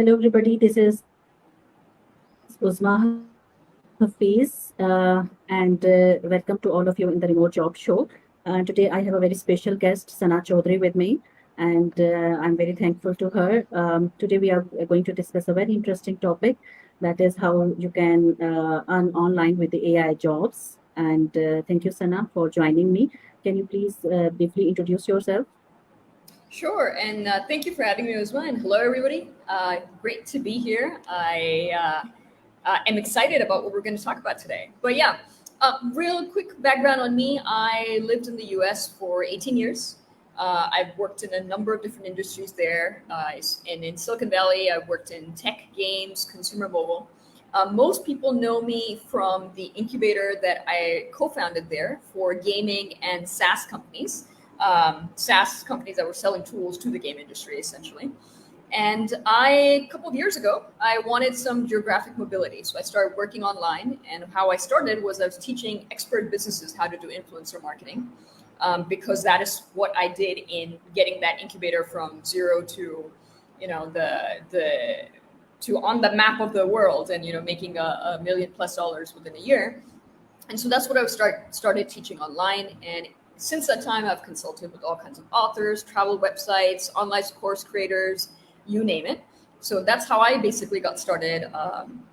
Hello, everybody. This is Uzma Hafiz, and welcome to all of you in the Remote Job Show. Today, I have a very special guest, Sana Choudary, with me, and I'm very thankful to her. Today, we are going to discuss a very interesting topic, that is how you can earn online with the AI jobs. And thank you, Sana, for joining me. Can you please briefly introduce yourself? Sure, and thank you for having me, Uzma. And hello, everybody. Great to be here. I am excited about what we're going to talk about today. But yeah, real quick background on me. I lived in the US for 18 years. I've worked in a number of different industries there. And in Silicon Valley, I've worked in tech, games, consumer mobile. Most people know me from the incubator that I co founded there for gaming and SaaS companies that were selling tools to the game industry, essentially. And a couple of years ago, I wanted some geographic mobility. So I started working online. And how I started was I was teaching expert businesses how to do influencer marketing, because that is what I did in getting that incubator from zero to, the to on the map of the world, and making a million plus dollars within a year. And so that's what I started teaching online. And since that time, I've consulted with all kinds of authors, travel websites, online course creators, you name it. So that's how I basically got started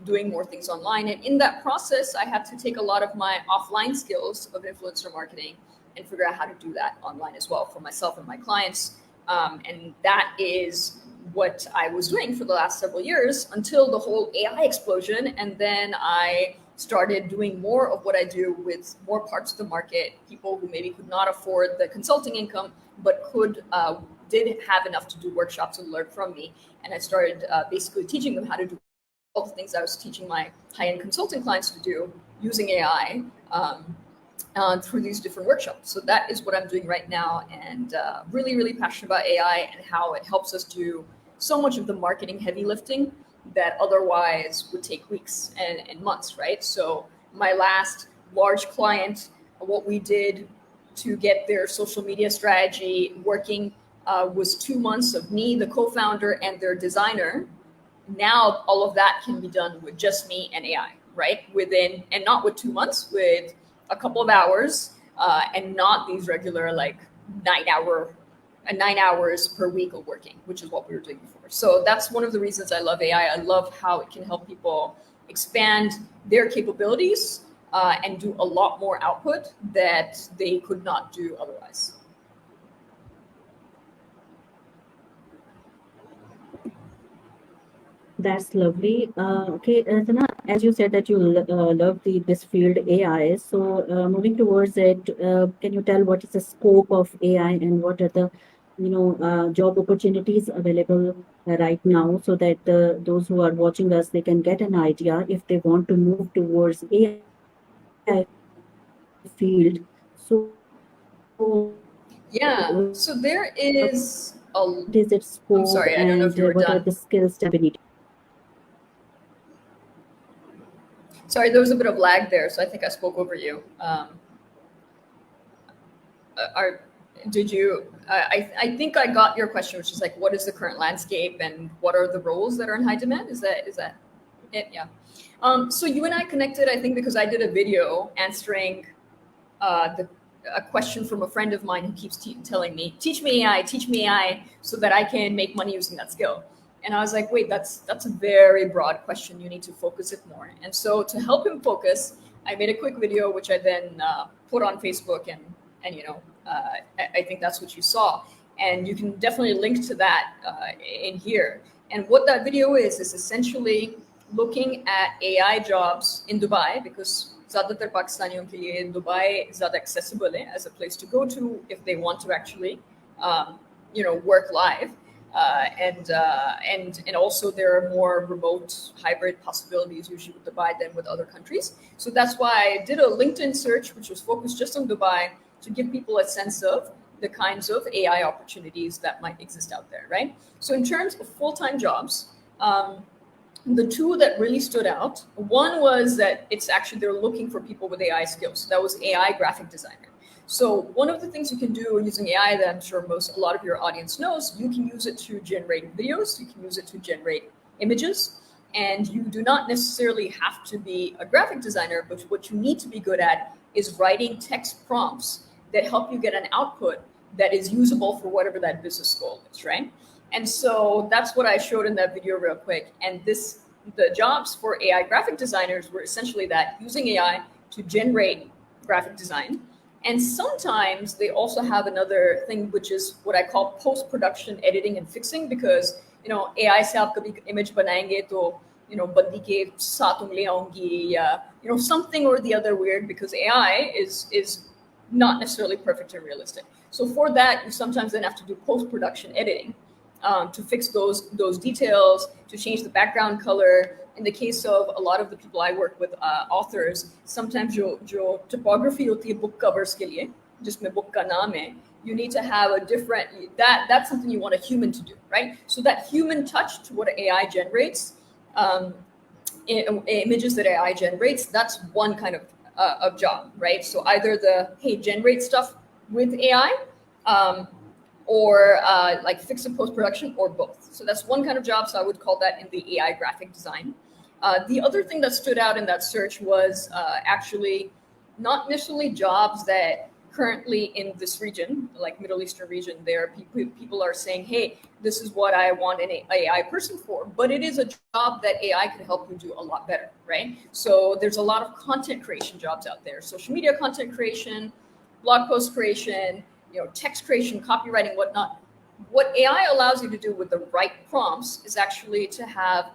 doing more things online. And in that process, I had to take a lot of my offline skills of influencer marketing and figure out how to do that online as well for myself and my clients. And that is what I was doing for the last several years until the whole AI explosion. And then I started doing more of what I do with more parts of the market, people who maybe could not afford the consulting income, but did have enough to do workshops and learn from me. And I started basically teaching them how to do all the things I was teaching my high-end consulting clients to do using AI through these different workshops. So that is what I'm doing right now, and really, really passionate about AI and how it helps us do so much of the marketing heavy lifting that otherwise would take weeks and months, right? So my last large client, what we did to get their social media strategy working was 2 months of me, the co-founder, and their designer. Now all of that can be done with just me and AI, right? Within, and not with 2 months, with a couple of hours, and not these regular like 9 hours per week of working, which is what we were doing before. So that's one of the reasons I love AI. I love how it can help people expand their capabilities and do a lot more output that they could not do otherwise. That's lovely. Okay, Sana, as you said that you love this field AI. So moving towards it, can you tell what is the scope of AI and what are the job opportunities available right now, so that those who are watching us, they can get an idea if they want to move towards AI field. So what is its scope and Yeah. So there is a. what are the I'm skills that sorry, I we don't know need? if you were done. Sorry, there was a bit of lag there, so I think I spoke over you. Are did you? I think I got your question, which is like, what is the current landscape and what are the roles that are in high demand? Is that it? Yeah. So you and I connected, I think, because I did a video answering the a question from a friend of mine who keeps telling me, teach me AI, so that I can make money using that skill. And I was like, wait, that's a very broad question. You need to focus it more. And so to help him focus, I made a quick video, which I then put on Facebook, and I think that's what you saw. And you can definitely link to that in here. And what that video is essentially looking at AI jobs in Dubai, because ज़्यादातर पाकिस्तानियों के लिए Dubai ज़्यादा accessible है as a place to go to if they want to actually work live, and also there are more remote hybrid possibilities usually with Dubai than with other countries. So that's why I did a LinkedIn search which was focused just on Dubai to give people a sense of the kinds of AI opportunities that might exist out there, right? So in terms of full-time jobs, the two that really stood out, one was that it's actually they're looking for people with AI skills. So that was AI graphic designer. So one of the things you can do using AI that I'm sure a lot of your audience knows, you can use it to generate videos, you can use it to generate images. And you do not necessarily have to be a graphic designer, but what you need to be good at is writing text prompts that help you get an output that is usable for whatever that business goal is, right? And so that's what I showed in that video real quick. And the jobs for AI graphic designers were essentially that, using AI to generate graphic design. And sometimes they also have another thing, which is what I call post-production editing and fixing, because AI से आप कभी image बनाएंगे तो बंदी के साथ उंगलियां होंगी, या something or the other weird, because AI is not necessarily perfect and realistic. So for that, you sometimes then have to do post-production editing to fix those details, to change the background color. In the case of a lot of the people I work with, authors, sometimes जो typography होती है book covers के लिए, जिसमें book का नाम है, you need to have a different, that's something you want a human to do, right? So that human touch to what AI generates, images that AI generates, that's one kind of job, right? So either generate stuff with AI, or like fix in post-production, or both. So that's one kind of job. So I would call that in the AI graphic design. The other thing that stood out in that search was actually not necessarily jobs that currently in this region, like Middle Eastern region, there people are saying, hey, this is what I want an AI person for, but it is a job that AI could help you do a lot better, right? So there's a lot of content creation jobs out there, social media content creation, blog post creation, text creation, copywriting, whatnot. What AI allows you to do with the right prompts is actually to have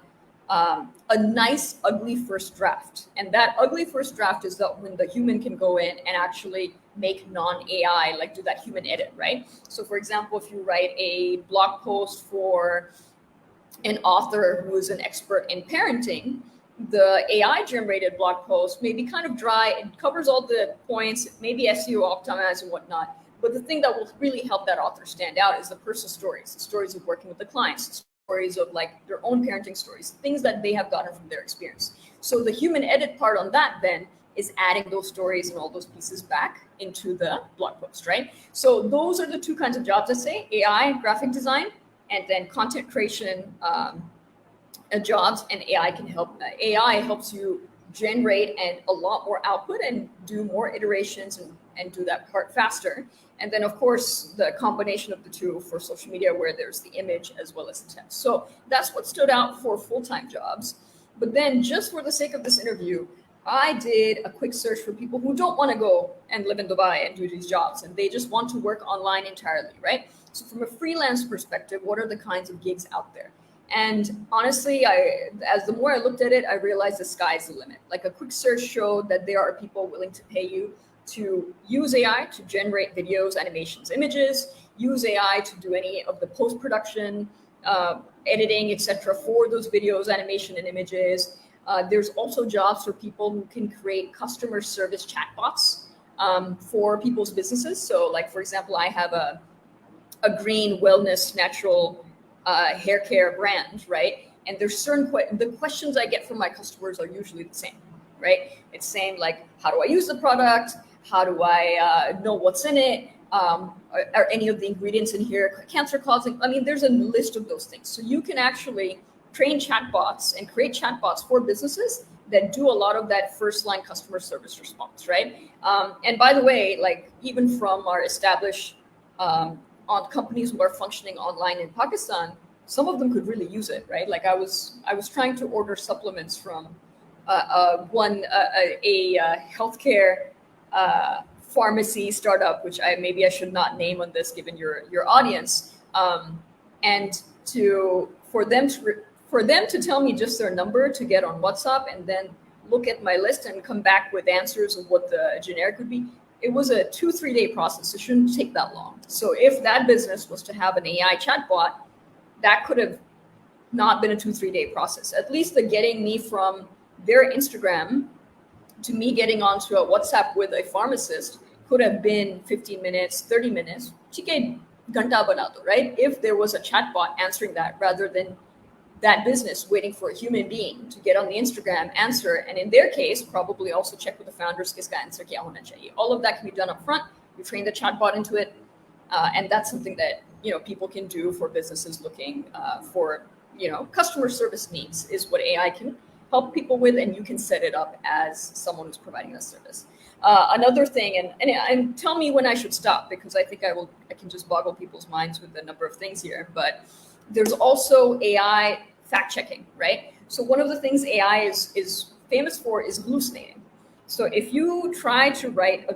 a nice, ugly first draft. And that ugly first draft is when the human can go in and actually make non-AI, like do that human edit, right? So for example, if you write a blog post for an author who is an expert in parenting, the AI generated blog post may be kind of dry. It covers all the points, maybe SEO optimized and whatnot. But the thing that will really help that author stand out is the personal stories, the stories of working with the clients, stories of like their own parenting stories, things that they have gotten from their experience. So the human edit part on that then is adding those stories and all those pieces back into the blog post, right? So those are the two kinds of jobs, I say: AI, graphic design, and then content creation jobs. And AI can help. AI helps you generate and a lot more output and do more iterations and do that part faster. And then, of course, the combination of the two for social media, where there's the image as well as the text. So that's what stood out for full-time jobs. But then, just for the sake of this interview, I did a quick search for people who don't want to go and live in Dubai and do these jobs, and they just want to work online entirely, right? So from a freelance perspective, what are the kinds of gigs out there? And honestly, as the more I looked at it, I realized the sky's the limit. Like, a quick search showed that there are people willing to pay you to use AI to generate videos, animations, images, use AI to do any of the post-production, editing, etc. for those videos, animation, and images. There's also jobs for people who can create customer service chatbots for people's businesses. So, like, for example, I have a green wellness natural hair care brand, right? And there's certain the questions I get from my customers are usually the same, right? It's saying like, how do I use the product? How do I know what's in it? Are any of the ingredients in here cancer causing? I mean, there's a list of those things. So you can actually train chatbots and create chatbots for businesses that do a lot of that first line customer service response, right? And by the way, like, even from our established on companies who are functioning online in Pakistan, some of them could really use it, right? Like, I was trying to order supplements from a healthcare pharmacy startup, which maybe I should not name on this given your audience, and for them to tell me just their number to get on WhatsApp and then look at my list and come back with answers of what the generic would be. It was a 2-3 day process. It shouldn't take that long. So if that business was to have an AI chatbot, that could have not been a 2-3 day process. At least the getting me from their Instagram to me getting onto a WhatsApp with a pharmacist could have been 15 minutes, 30 minutes. Ganta bana do, right? If there was a chatbot answering that, rather than that business waiting for a human being to get on the Instagram, answer, and in their case, probably also check with the founders, kiska answer kya hona chahiye. All of that can be done up front. You train the chatbot into it, and that's something that people can do for businesses looking for customer service needs is what AI can help people with, and you can set it up as someone who's providing that service. Another thing, and tell me when I should stop, because I think I can just boggle people's minds with the number of things here. But there's also AI fact checking, right? So one of the things AI is famous for is hallucinating. So if you try to write a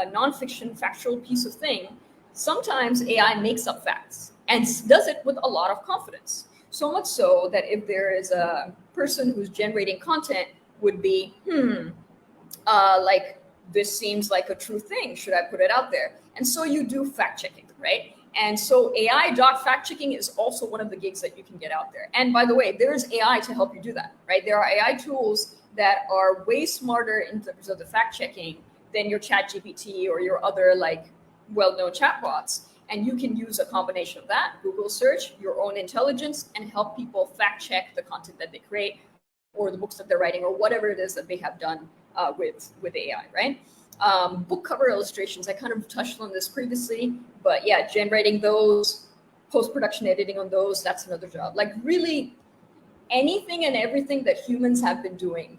nonfiction factual piece of thing, sometimes AI makes up facts and does it with a lot of confidence. So much so that if there is a person who's generating content, would be, like, this seems like a true thing. Should I put it out there? And so you do fact checking, right? And so AI doc fact checking is also one of the gigs that you can get out there. And by the way, there's AI to help you do that, right? There are AI tools that are way smarter in terms of the fact checking than your chat GPT or your other like well-known chatbots. And you can use a combination of that, Google search, your own intelligence, and help people fact check the content that they create or the books that they're writing or whatever it is that they have done with AI, right? Book cover illustrations, I kind of touched on this previously, but yeah, generating those, post-production editing on those, that's another job. Like really anything and everything that humans have been doing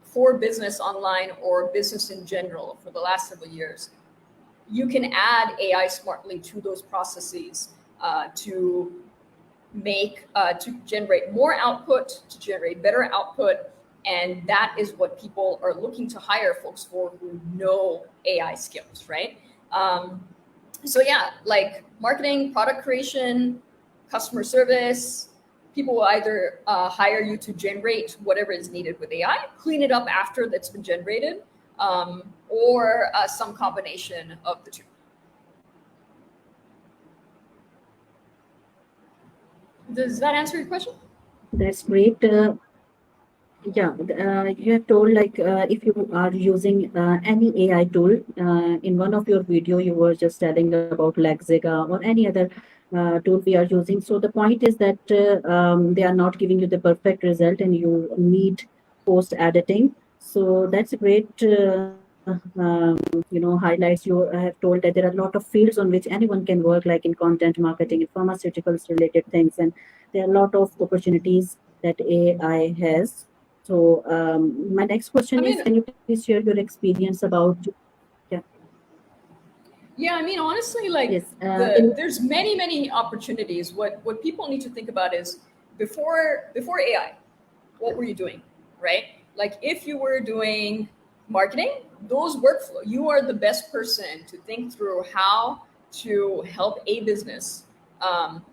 for business online or business in general for the last several years, you can add AI smartly to those processes to to generate more output, to generate better output. And that is what people are looking to hire folks for who know AI skills, right? So yeah, like marketing, product creation, customer service, people will either hire you to generate whatever is needed with AI, clean it up after that's been generated, or some combination of the two. Does that answer your question? That's great. Yeah, you have told like if you are using any AI tool, in one of your video, you were just telling about Lexica or any other tool we are using. So the point is that they are not giving you the perfect result and you need post editing. So that's a great, highlights. You have told that there are a lot of fields on which anyone can work, like in content marketing, in pharmaceuticals related things. And there are a lot of opportunities that AI has. So my next I question is, mean, can you please share your experience about? Yeah. yeah, I mean, honestly, like Yes. In there's many opportunities. What people need to think about is before AI, what were you doing, right? Like if you were doing marketing, those workflow, you are the best person to think through how to help a business um,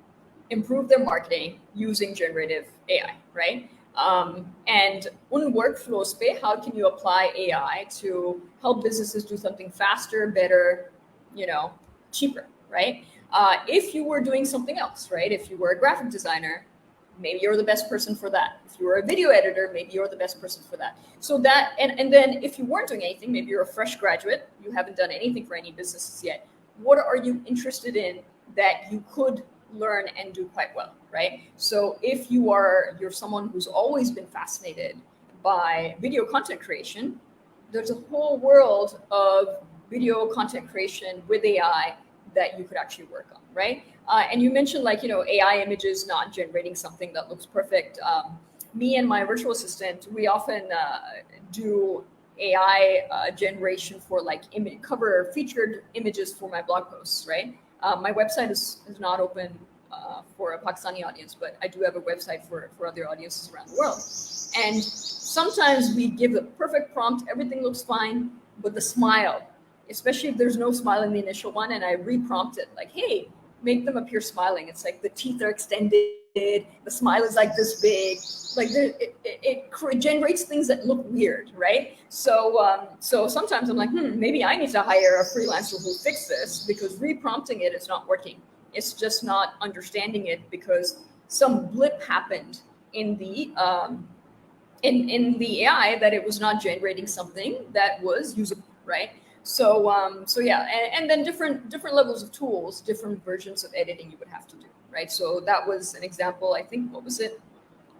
improve their marketing using generative AI, right? And on workflow space, how can you apply AI to help businesses do something faster, better, you know, cheaper, right? If you were doing something else, right? If you were a graphic designer, maybe you're the best person for that. If you were a video editor, maybe you're the best person for that. So that, and then if you weren't doing anything, maybe you're a fresh graduate, you haven't done anything for any businesses yet. What are you interested in that you could learn and do quite well, right? So if you're someone who's always been fascinated by video content creation, there's a whole world of video content creation with AI that you could actually work on, right? And you mentioned like AI images not generating something that looks perfect. Me and my virtual assistant, we often do AI generation for like cover featured images for my blog posts, right? My website is not open for a Pakistani audience, but I do have a website for other audiences around the world. And sometimes we give the perfect prompt, everything looks fine, but the smile, especially if there's no smile in the initial one, and I reprompt it like, hey, make them appear smiling. It's like the teeth are extended, the smile is like this big, like it generates things that look weird, right? So sometimes I'm like, maybe I need to hire a freelancer who fix this because reprompting it is not working. It's just not understanding it because some blip happened in the in the AI that it was not generating something that was usable, right? So yeah, and then different levels of tools, different versions of editing you would have to do, right? So that was an example. I think what was it?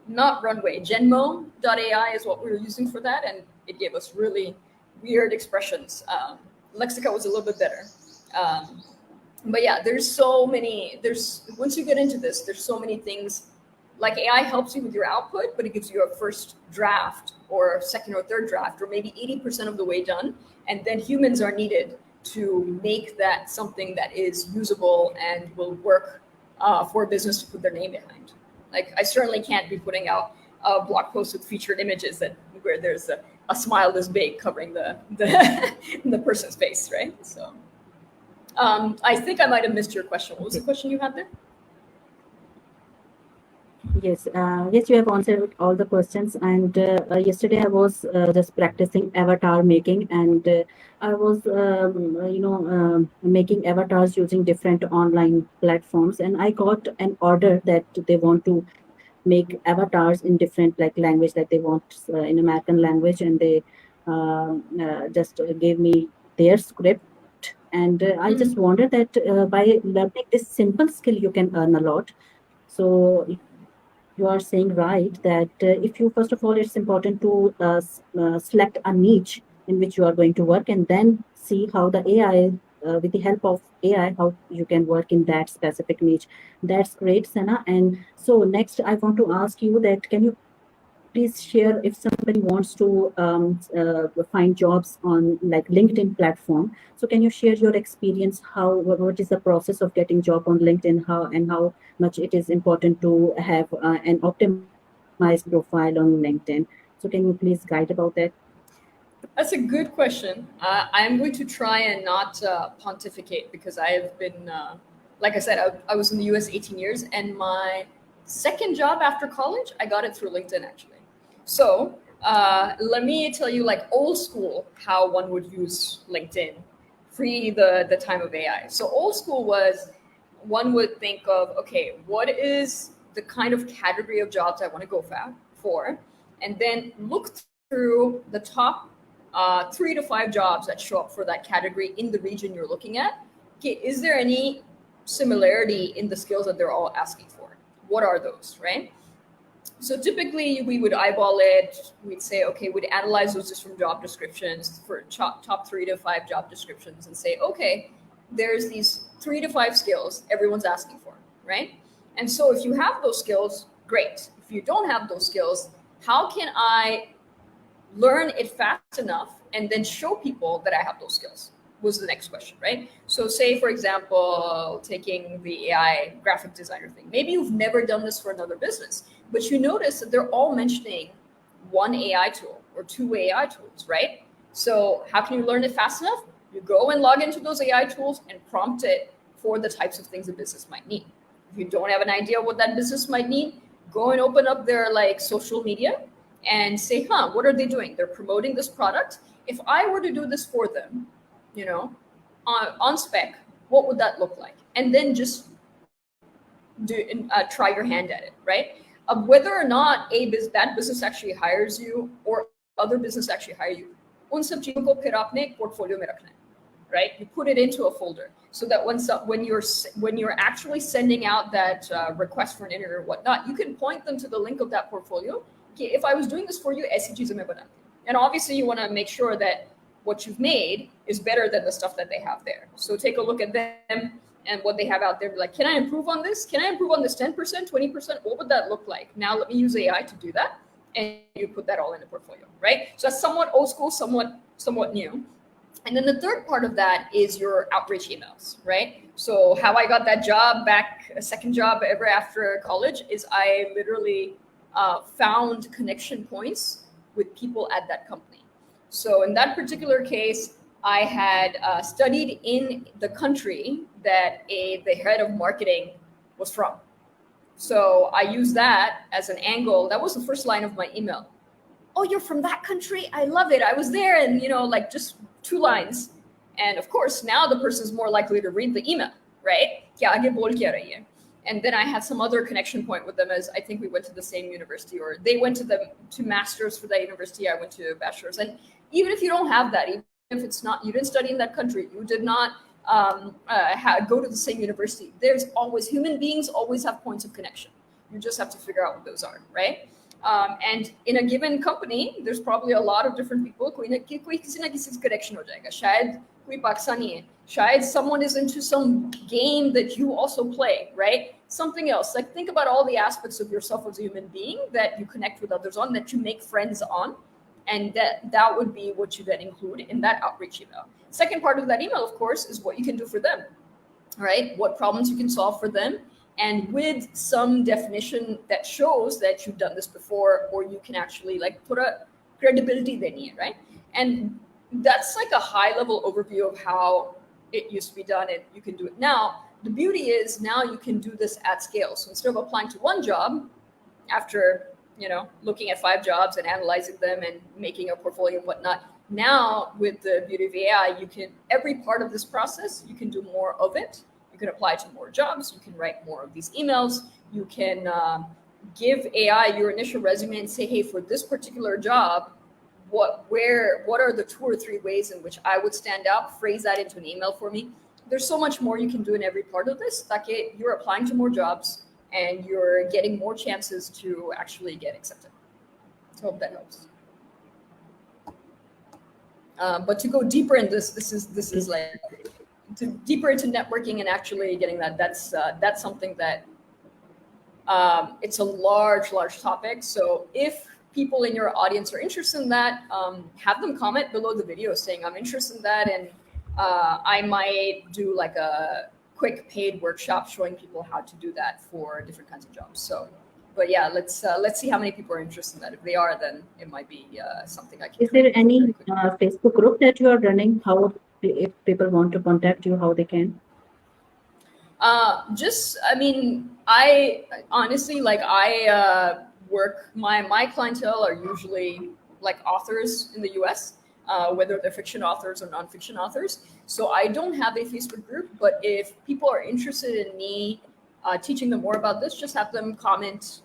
Not Runway, Genmo.ai is what we were using for that, and it gave us really weird expressions. Lexica was a little bit better. But yeah, there's so many. There's once you get into this, there's so many things like AI helps you with your output, but it gives you a first draft or second or third draft, or maybe 80% of the way done. And then humans are needed to make that something that is usable and will work for a business to put their name behind. Like, I certainly can't be putting out a blog post with featured images that where there's a smile this big covering the the person's face, right? So I think I might have missed your question. What was the Okay. question you had there? Yes, yes, you have answered all the questions. And yesterday I was just practicing avatar making, and I was, making avatars using different online platforms. And I got an order that they want to make avatars in different like language, that they want in American language, and they just gave me their script. And I just Mm-hmm. wondered that by learning this simple skill, you can earn a lot. So you are saying right that if you, first of all, it's important to select a niche in which you are going to work, and then see how the AI, with the help of AI, how you can work in that specific niche. That's great, Sana. And so next, I want to ask you that can you please share, if somebody wants to find jobs on like LinkedIn platform, so can you share your experience, how what is the process of getting job on LinkedIn, how and how much it is important to have an optimized profile on LinkedIn? So can you please guide about that? That's a good question. I'm going to try and not pontificate because I have been, like I said, I was in the US 18 years, and my second job after college, I got it through LinkedIn actually. So let me tell you, like old school, how one would use LinkedIn pre the time of AI. So old school was one would think of, okay, what is the kind of category of jobs I want to go for, and then look through the top 3 to 5 jobs that show up for that category in the region you're looking at. Okay, is there any similarity in the skills that they're all asking for? What are those, right? So typically we would eyeball it. We'd say, okay, we'd analyze those just from job descriptions for top 3 to 5 job descriptions and say, okay, there's these 3 to 5 skills everyone's asking for, right? And so if you have those skills, great. If you don't have those skills, how can I learn it fast enough and then show people that I have those skills? Was the next question, right? So say, for example, taking the AI graphic designer thing. Maybe you've never done this for another business, but you notice that they're all mentioning one AI tool or 2 AI tools, right? So how can you learn it fast enough? You go and log into those AI tools and prompt it for the types of things a business might need. If you don't have an idea what that business might need, go and open up their like social media and say, what are they doing? They're promoting this product. If I were to do this for them, you know, on spec, what would that look like? And then just try your hand at it, right? Whether or not that business actually hires you or other business actually hire you, उन सब चीजों को फिर आपने portfolio में रखना है, right? You put it into a folder so that when you're actually sending out that request for an interview or whatnot, you can point them to the link of that portfolio. Okay, if I was doing this for you, ऐसी चीजें मैं बनाती हूँ. And obviously you want to make sure that what you've made is better than the stuff that they have there. So take a look at them and what they have out there. Be like, can I improve on this? Can I improve on this 10%, 20%? What would that look like? Now let me use AI to do that. And you put that all in the portfolio, right? So that's somewhat old school, somewhat new. And then the third part of that is your outreach emails, right? So how I got that job back, a second job ever after college, is I literally found connection points with people at that company. So in that particular case, I had studied in the country that the head of marketing was from. So I used that as an angle. That was the first line of my email. Oh, you're from that country? I love it. I was there, and like just 2 lines. And of course, now the person's more likely to read the email, right? Kya aage bol kya rahi hai? And then I had some other connection point with them, as I think we went to the same university, or they went to masters for that university. I went to bachelor's. And even if you don't have that, even if it's not, you didn't study in that country, you did not go to the same university, there's always, human beings always have points of connection. You just have to figure out what those are, right? And in a given company, there's probably a lot of different people. कोई किसी ना किसी से connection हो जाएगा. शायद कोई पाकिस्तानी है. शायद someone is into some game that you also play, right? something else. Like think about all the aspects of yourself as a human being that you connect with others on, that you make friends on, and that would be what you then include in that outreach email. Second part of that email, of course, is what you can do for them, right? What problems you can solve for them, and with some definition that shows that you've done this before, or you can actually like put a credibility they need, right? And that's like a high level overview of how it used to be done, and you can do it now. The beauty is now you can do this at scale. So instead of applying to one job, after looking at 5 jobs and analyzing them and making a portfolio and whatnot, now with the beauty of AI, you can, every part of this process, you can do more of it. You can apply to more jobs, you can write more of these emails, you can give AI your initial resume and say, hey, for this particular job, what are the 2 or 3 ways in which I would stand out? Phrase that into an email for me. There's so much more you can do in every part of this. Like you're applying to more jobs and you're getting more chances to actually get accepted. So I hope that helps. But to go deeper in this is like deeper into networking and actually getting that. That's something that it's a large topic. So if people in your audience are interested in that, have them comment below the video saying I'm interested in that, and I might do like a quick paid workshop showing people how to do that for different kinds of jobs. So, but yeah, let's see how many people are interested in that. If they are, then it might be something I can. Is there any Facebook group that you are running? How, if people want to contact you, how they can? I mean, I honestly, like, I work, my clientele are usually like authors in the US, whether they're fiction authors or nonfiction authors. So I don't have a Facebook group, but if people are interested in me teaching them more about this, just have them comment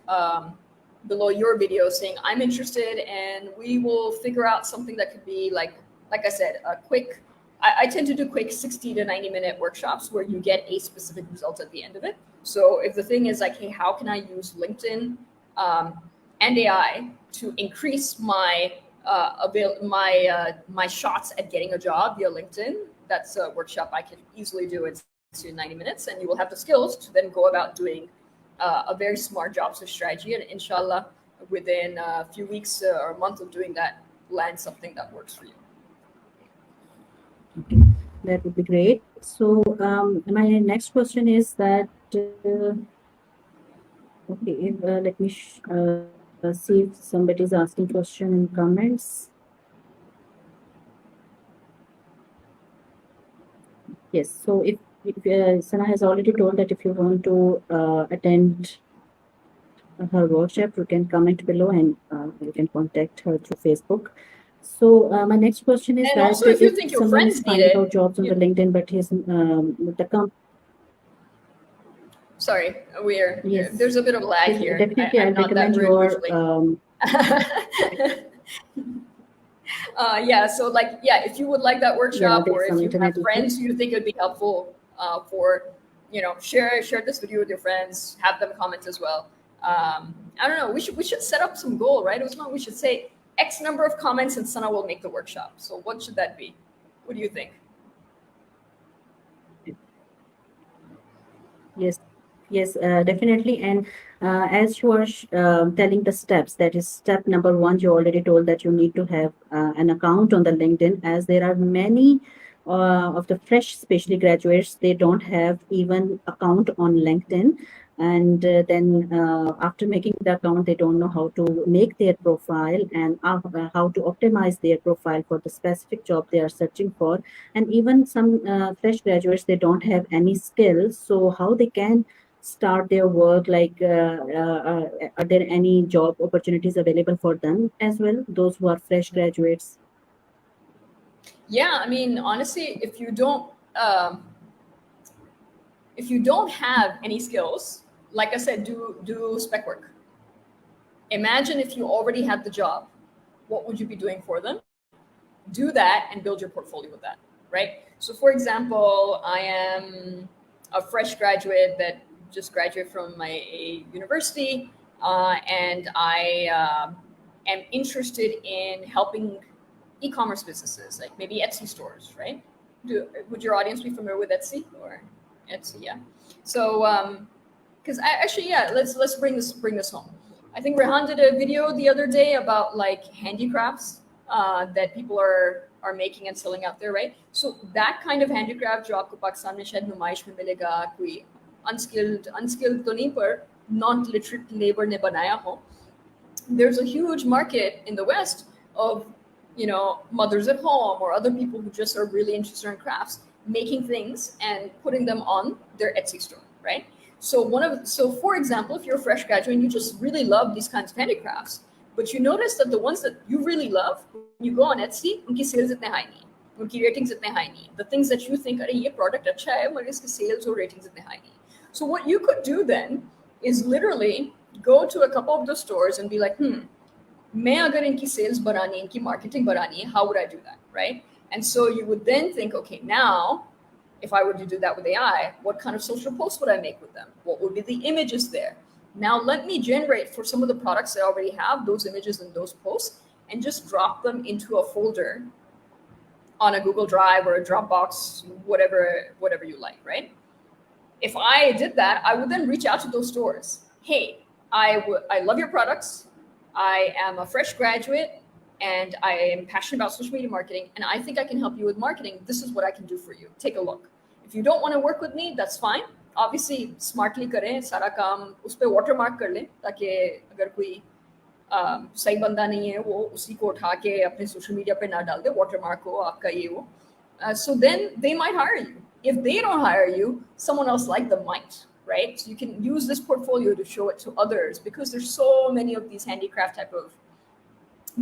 below your video saying, I'm interested, and we will figure out something that could be like I said, a quick, I tend to do quick 60 to 90-minute workshops where you get a specific result at the end of it. So if the thing is like, hey, how can I use LinkedIn and AI to increase my my shots at getting a job via LinkedIn? That's a workshop I can easily do in 90 minutes, and you will have the skills to then go about doing a very smart job search strategy. And inshallah, within a few weeks or a month of doing that, land something that works for you. Okay, that would be great. So my next question is that, okay, let me see if somebody's asking question in comments. Yes, so if Sana has already told that if you want to attend her workshop, you can comment below, and you can contact her through Facebook. So my next question is And that also, if you think your someone is friends need finding it, out jobs on the LinkedIn, but he's the company. Sorry, Yes, there's a bit of lag yes, here. definitely, I'm I'll not that recommend rude your usually. Yeah, so like, yeah, if you would like that yeah, workshop, there's or some if you internet have issue. friends you think it would be helpful for, share this video with your friends, have them comment as well. I don't know, we should set up some goal, right, Usman? We should say X number of comments and Sana will make the workshop. So what should that be? What do you think? Yes, yes, definitely. And as you are telling the steps, that is step number one, you already told that you need to have an account on the LinkedIn, as there are many of the fresh, especially graduates, they don't have even account on LinkedIn. And then after making the account, they don't know how to make their profile and how to optimize their profile for the specific job they are searching for. And even some fresh graduates, they don't have any skills, so how they can start their work, like are there any job opportunities available for them as well, those who are fresh graduates? Yeah, I mean, honestly, if you don't have any skills, like I said, do spec work. Imagine if you already had the job, what would you be doing for them? Do that and build your portfolio with that, right? So, for example, I am a fresh graduate that just graduated from my university, and I am interested in helping e-commerce businesses, like maybe Etsy stores, right? Would your audience be familiar with Etsy or Etsy? Yeah. So because actually, yeah, let's bring this home. I think Rehan did a video the other day about like handicrafts that people are making and selling out there, right? So that kind of handicraft जो आपको पाकिस्तान में शायद नुमाइश में मिलेगा, कोई unskilled तो नहीं पर non literate labor ने बनाया हो, there's a huge market in the West of, mothers at home or other people who just are really interested in crafts, making things and putting them on their Etsy store, right? So for example, if you're a fresh graduate and you just really love these kinds of handicrafts, but you notice that the ones that you really love, when you go on Etsy, उनकी sales इतने high नहीं, उनकी ratings इतने high नहीं. The things that you think, अरे ये product अच्छा है, मगर इसके sales और ratings इतने high नहीं. So what you could do then is literally go to a couple of the stores and be like, मैं अगर इनकी sales बढ़ानी, इनकी marketing बढ़ानी है, how would I do that, right? And so you would then think, okay, now if I were to do that with AI, what kind of social posts would I make with them? What would be the images there? Now let me generate for some of the products that I already have those images and those posts and just drop them into a folder on a Google Drive or a Dropbox, whatever you like, right? If I did that, I would then reach out to those stores. Hey, I love your products. I am a fresh graduate and I am passionate about social media marketing and I think I can help you with marketing. This is what I can do for you. Take a look. If you don't want to work with me, that's fine. Obviously, smartly करें सारा काम उस पे watermark कर लें ताकि अगर कोई सही बंदा नहीं है वो उसी को उठा के अपने सोशल मीडिया पे ना डाल दे watermark हो आपका ये हो. So then they might hire you. If they don't hire you, someone else like them might, right? So you can use this portfolio to show it to others because there's so many of these handicraft type of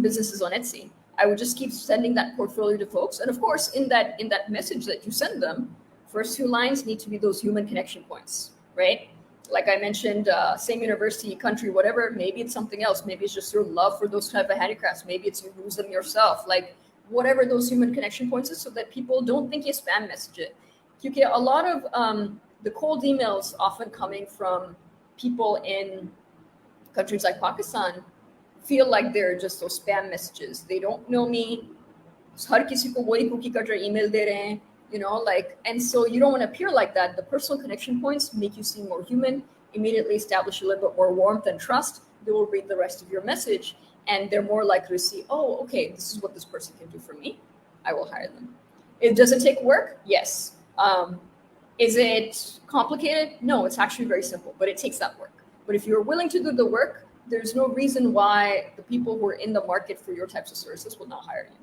businesses on Etsy. I would just keep sending that portfolio to folks. And of course, in that message that you send them, first few lines need to be those human connection points, right? Like I mentioned, same university, country, whatever. Maybe it's something else. Maybe it's just your love for those type of handicrafts. Maybe it's you use them yourself. Like whatever those human connection points is, so that people don't think you spam message it. You get a lot of the cold emails often coming from people in countries like Pakistan feel like they're just those spam messages. They don't know me. हर किसी को वही cookie cutter email दे रहे हैं, like, and so you don't want to appear like that. The personal connection points make you seem more human, immediately establish a little bit more warmth and trust. They will read the rest of your message and they're more likely to see, oh, okay, this is what this person can do for me. I will hire them. Does it take work? Yes. Is it complicated? No, it's actually very simple, but it takes that work. But if you're willing to do the work, there's no reason why the people who are in the market for your types of services will not hire you.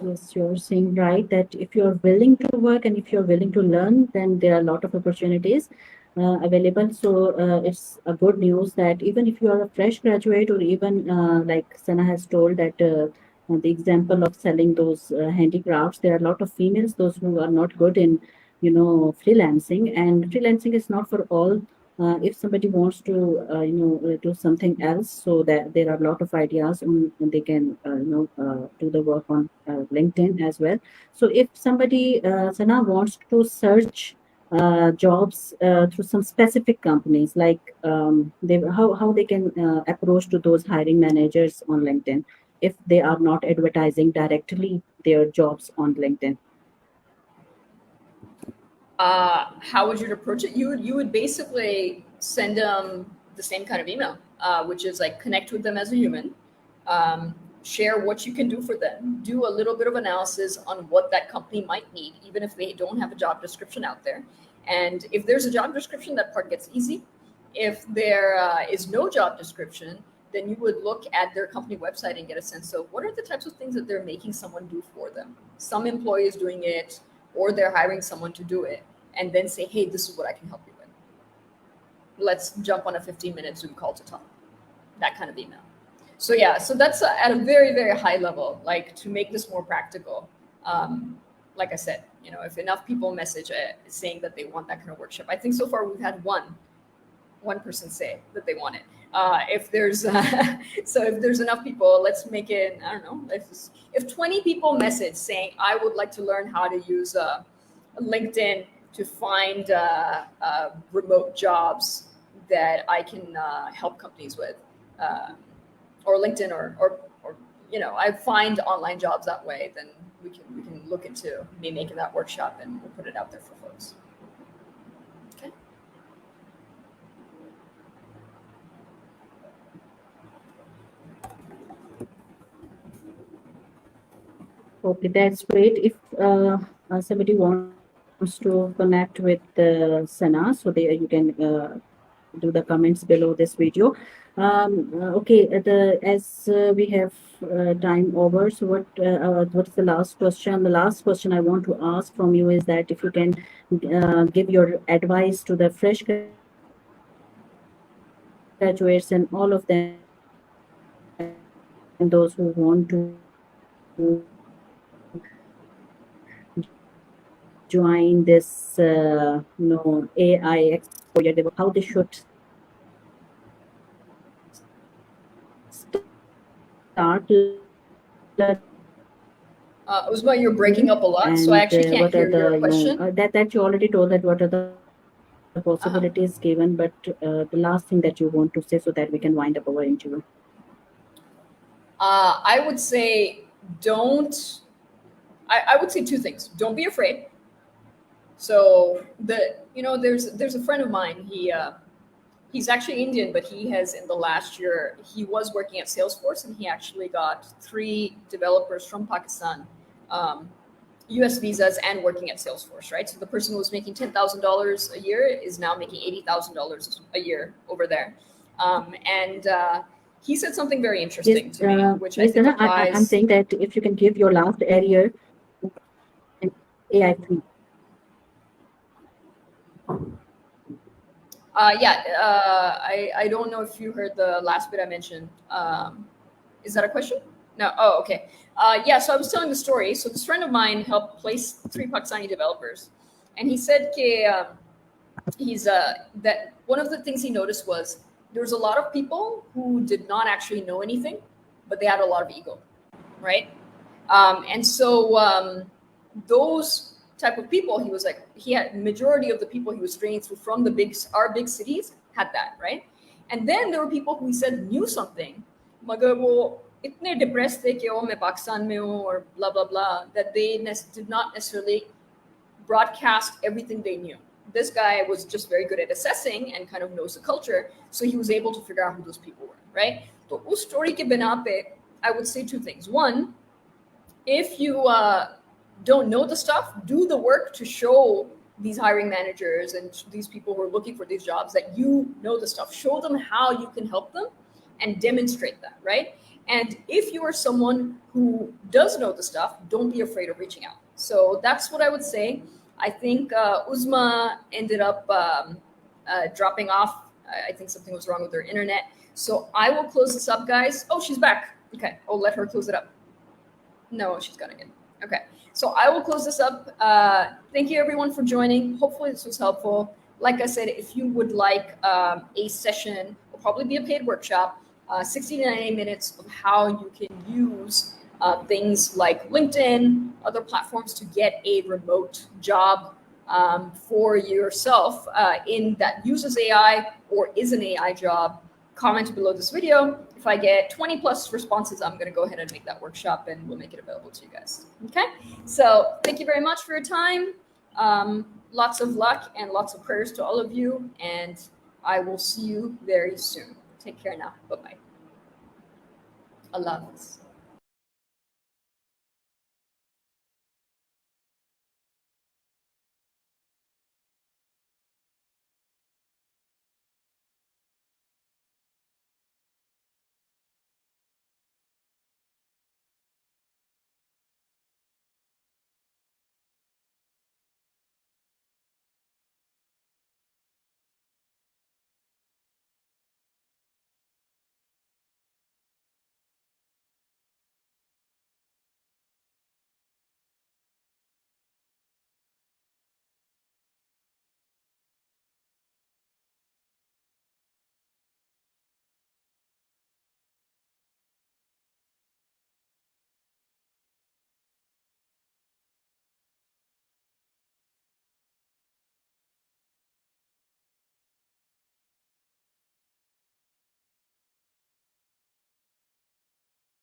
Yes, you're saying right that if you're willing to work and if you're willing to learn, then there are a lot of opportunities available. So it's a good news that even if you are a fresh graduate or even like Sana has told that the example of selling those handicrafts, there are a lot of females, those who are not good in, freelancing, and freelancing is not for all. If somebody wants to, do something else, so that there are a lot of ideas on, and they can, do the work on LinkedIn as well. So if somebody, Sana, wants to search jobs through some specific companies, like how they can approach to those hiring managers on LinkedIn if they are not advertising directly their jobs on LinkedIn. How would you approach it? You would basically send them the same kind of email, which is like connect with them as a human, share what you can do for them, do a little bit of analysis on what that company might need, even if they don't have a job description out there. And if there's a job description, that part gets easy. If there is no job description, then you would look at their company website and get a sense of what are the types of things that they're making someone do for them. Some employee is doing it, or they're hiring someone to do it, and then say, hey, this is what I can help you with. Let's jump on a 15-minute Zoom call to talk. That kind of email. So yeah, so that's at a very, very high level, like to make this more practical. Like I said, if enough people message saying that they want that kind of workshop, I think so far we've had one person say that they want it. If there's so if there's enough people, let's make it, I don't know, if 20 people message saying I would like to learn how to use LinkedIn to find remote jobs that I can help companies with, or LinkedIn, or I find online jobs that way, then we can look into me making that workshop and we'll put it out there for folks. Okay, that's great. If somebody wants to connect with Sana, so you can do the comments below this video. Okay, as we have time over, so what is the last question? The last question I want to ask from you is that if you can give your advice to the fresh graduates and all of them, those who want to join this AI expo, how they should start learning Uzma, you're and breaking up a lot, so I what are actually can't the hear your question. that you already told that what are the possibilities Uh-huh. given, but the last thing that you want to say so that we can wind up our interview. I would say don't. I would say two things. Don't be afraid. So there's a friend of mine. He's actually Indian, but he has in the last year he was working at Salesforce, and he actually got three developers from Pakistan, um, U.S. visas, and working at Salesforce. Right, so the person who was making $10,000 a year is now making $80,000 a year over there, and he said something very Yes, interesting to me, which I yes, think Sana, I'm applies. saying that if you can give your last area in AI field. Yeah, I don't know if you heard the last bit I mentioned. Is that a question? No. Oh, okay. Yeah. So I was telling the story. So this friend of mine helped place three Pakistani developers, and he said he's that one of the things he noticed was there was a lot of people who did not actually know anything, but they had a lot of ego, right? And so those type of people, he was like, he had majority of the people he was training through from the our big cities had that, right? And then there were people who he said knew something, मगर वो इतने depressed थे कि ओ मैं पाकिस्तान में हूँ or blah blah blah, that they did not necessarily broadcast everything they knew. This guy was just very good at assessing and kind of knows the culture, so he was able to figure out who those people were, right? तो उस story के बिना पे I would say two things. One, if you don't know the stuff, do the work to show these hiring managers and these people who are looking for these jobs that you know the stuff. Show them how you can help them and demonstrate that, right? And if you are someone who does know the stuff, don't be afraid of reaching out. So that's what I would say. I think Uzma ended up dropping off. I think something was wrong with her internet. So I will close this up, guys. Oh, she's back. Okay, I'll let her close it up. No, she's got it again. Okay. So I will close this up. Thank you everyone for joining. Hopefully this was helpful. Like I said, if you would like a session, will probably be a paid workshop, 60 to 90 minutes of how you can use things like LinkedIn, other platforms to get a remote job for yourself in that uses AI or is an AI job. Comment below this video. If I get 20 plus responses, I'm going to go ahead and make that workshop and we'll make it available to you guys. Okay. So thank you very much for your time. Lots of luck and lots of prayers to all of you. And I will see you very soon. Take care now. Bye bye. Allah Hafiz.